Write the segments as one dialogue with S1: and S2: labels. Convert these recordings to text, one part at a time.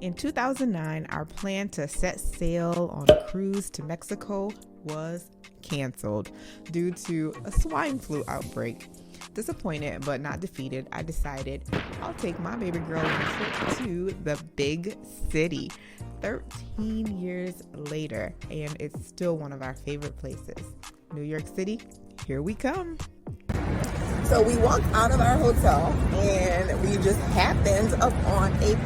S1: In 2009, our plan to set sail on a cruise to Mexico was canceled due to a swine flu outbreak. Disappointed but not defeated, I decided I'll take my baby girl on a trip to the big city. 13 years later, and it's still one of our favorite places. New York City, here we come. So we walked out of our hotel and we just happened up on a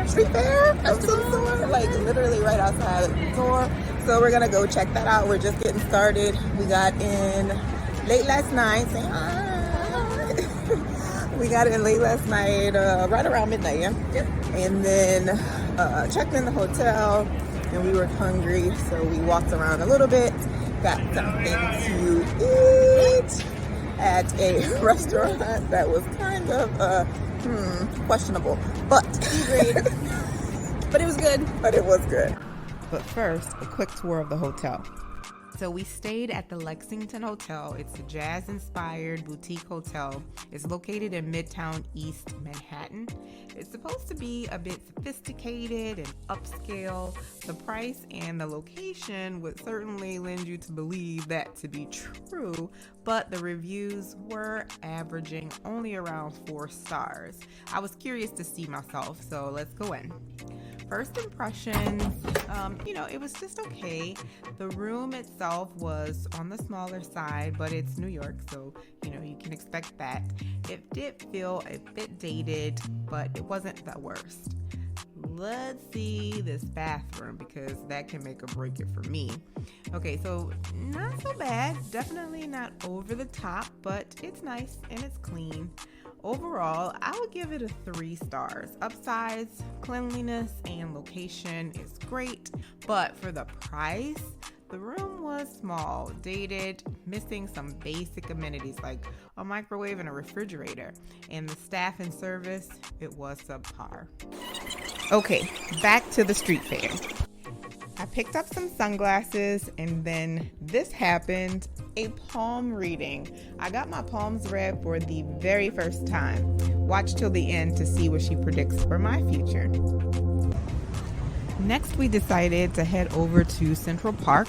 S1: street fair of some sort, like literally right outside the door. So we're gonna go check that out. We're just getting started. We got in late last night. Say hi. We got in late last night, right around midnight, yeah? Yep. And then checked in the hotel, and we were hungry, so we walked around a little bit, got something to eat at a restaurant that was kind of questionable, but but it was good. But it was good. But first, a quick tour of the hotel. So we stayed at the Lexington Hotel. It's a jazz-inspired boutique hotel. It's located in Midtown East Manhattan. It's supposed to be a bit sophisticated and upscale. The price and the location would certainly lend you to believe that to be true, but the reviews were averaging only around 4 stars. I was curious to see myself, so let's go in. First impressions, it was just okay. The room itself was on the smaller side, but it's New York, so, you can expect that. It did feel a bit dated, but it wasn't the worst. Let's see this bathroom, because that can make or break it for me. Okay, so not so bad. Definitely not over the top, but it's nice and it's clean. Overall, I would give it a 3 stars. Upsize, cleanliness, and location is great, but for the price, the room was small, dated, missing some basic amenities like a microwave and a refrigerator, and the staff and service, it was subpar. Okay, back to the street fair. I picked up some sunglasses, and then this happened, a palm reading. I got my palms read for the very first time. Watch till the end to see what she predicts for my future. Next, we decided to head over to Central Park.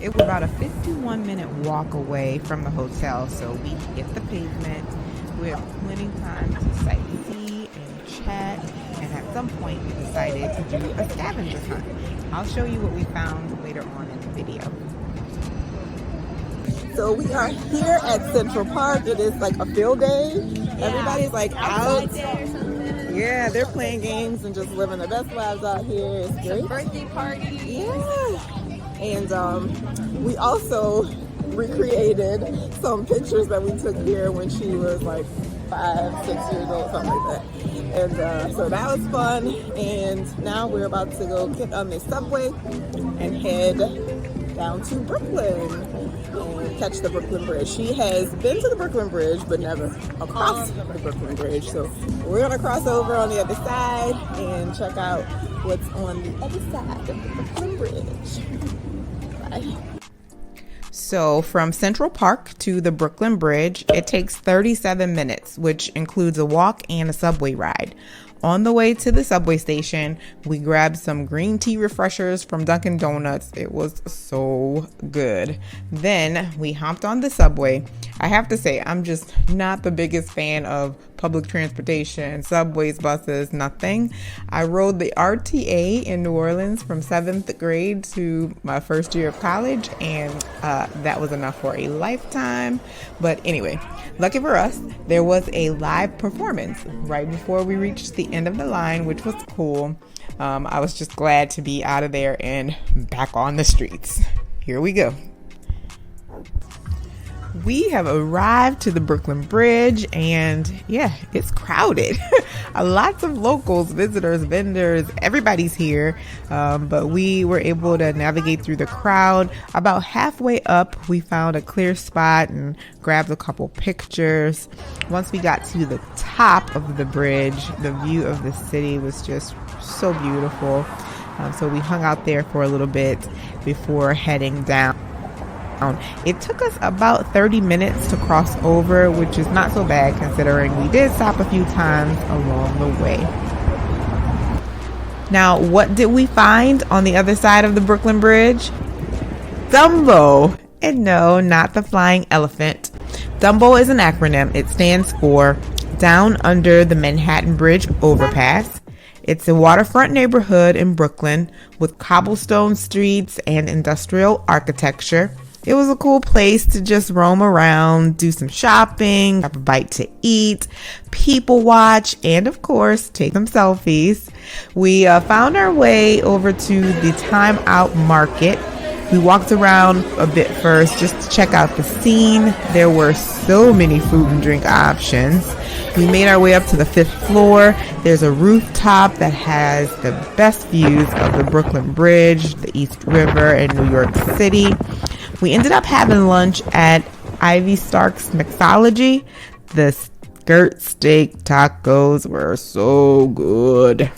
S1: It was about a 51-minute walk away from the hotel, so we hit the pavement. We had plenty of time to sightsee and chat, and at some point we decided to do a scavenger hunt. I'll show you what we found later on in the video. So we are here at Central Park. It is like a field day. Yeah. Everybody's like out. Yeah, they're playing games and just living their best lives out here. It's great.
S2: It's a birthday party.
S1: Yeah. And we also recreated some pictures that we took here when she was like 5, 6 years old, something like that. And so that was fun. And now we're about to go get on the subway and head down to Brooklyn and catch the Brooklyn Bridge. She has been to the Brooklyn Bridge, but never across the Brooklyn Bridge. So we're gonna cross over on the other side and check out what's on the other side of the Brooklyn Bridge. Bye. So from Central Park to the Brooklyn Bridge, it takes 37 minutes, which includes a walk and a subway ride. On the way to the subway station, we grabbed some green tea refreshers from Dunkin' Donuts. It was so good. Then we hopped on the subway. I have to say, I'm just not the biggest fan of public transportation, subways, buses, nothing. I rode the RTA in New Orleans from 7th grade to my first year of college, and that was enough for a lifetime. But anyway, lucky for us, there was a live performance right before we reached the end of the line, which was cool. I was just glad to be out of there and back on the streets. Here we go. We have arrived to the Brooklyn Bridge, and yeah, it's crowded. Lots of locals, visitors, vendors, everybody's here, but we were able to navigate through the crowd. About halfway up, we found a clear spot and grabbed a couple pictures. Once we got to the top of the bridge, the view of the city was just so beautiful. So we hung out there for a little bit before heading down. It took us about 30 minutes to cross over, which is not so bad considering we did stop a few times along the way. Now, what did we find on the other side of the Brooklyn Bridge? Dumbo. And no, not the flying elephant. Dumbo is an acronym. It stands for Down Under the Manhattan Bridge Overpass. It's a waterfront neighborhood in Brooklyn with cobblestone streets and industrial architecture. It was a cool place to just roam around, do some shopping, have a bite to eat, people watch, and of course, take some selfies. We found our way over to the Time Out Market. We walked around a bit first just to check out the scene. There were so many food and drink options. We made our way up to the 5th floor. There's a rooftop that has the best views of the Brooklyn Bridge, the East River, and New York City. We ended up having lunch at Ivy Stark's Mixology. The skirt steak tacos were so good.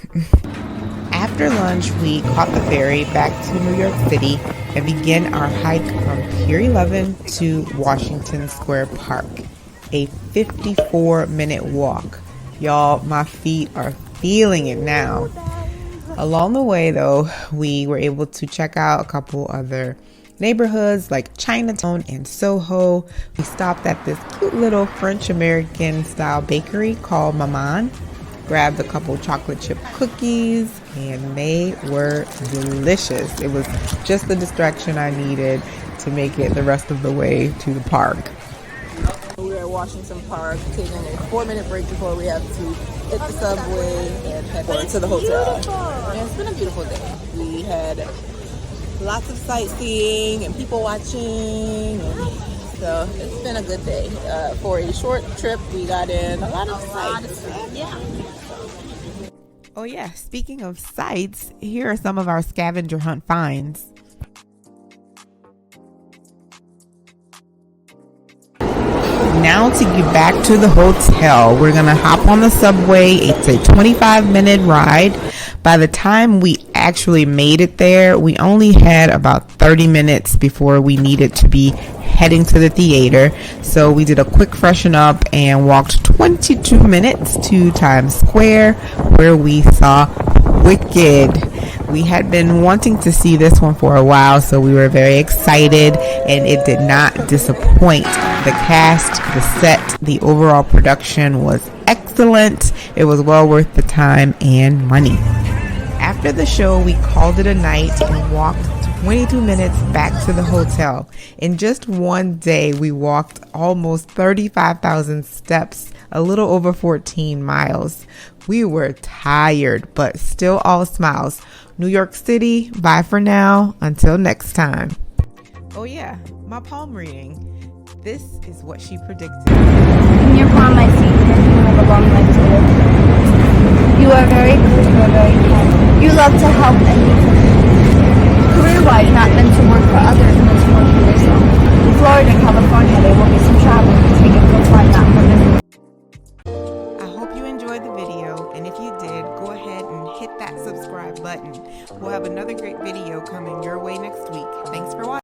S1: After lunch, we caught the ferry back to New York City and began our hike from Pier 11 to Washington Square Park, a 54-minute walk. Y'all, my feet are feeling it now. Along the way, though, we were able to check out a couple other neighborhoods like Chinatown and Soho. We stopped at this cute little French-American style bakery called Maman, grabbed a couple chocolate chip cookies, and they were delicious. It was just the distraction I needed to make it the rest of the way to the park.
S2: We were at Washington Park, taking a 4-minute break before we have to hit the subway and head to the hotel. And it's been a beautiful day. We had lots of sightseeing and people watching, and so it's been a good day. For a short trip, we got in a lot of sights. Yeah.
S1: Oh yeah, speaking of sights, here are some of our scavenger hunt finds. Now to get back to the hotel, we're gonna hop on the subway. It's a 25-minute ride. By the time we actually made it there, we only had about 30 minutes before we needed to be heading to the theater. So we did a quick freshen up and walked 22 minutes to Times Square, where we saw Wicked. We had been wanting to see this one for a while, so we were very excited, and it did not disappoint. The cast, the set, the overall production was excellent. It was well worth the time and money. After the show, we called it a night and walked 22 minutes back to the hotel. In just one day, we walked almost 35,000 steps, a little over 14 miles. We were tired, but still all smiles. New York City, bye for now. Until next time. Oh yeah, my palm reading. This is what she predicted.
S3: In your palm, I see you have a long life to live. You are very good, you are very kind. You love to help and be for career-wise, not meant to work for others, meant to work for yourself. In Florida and California, there will be some travel to take it for fun, not for business.
S1: I hope you enjoyed the video, and if you did, go ahead and hit that subscribe button. We'll have another great video coming your way next week. Thanks for watching.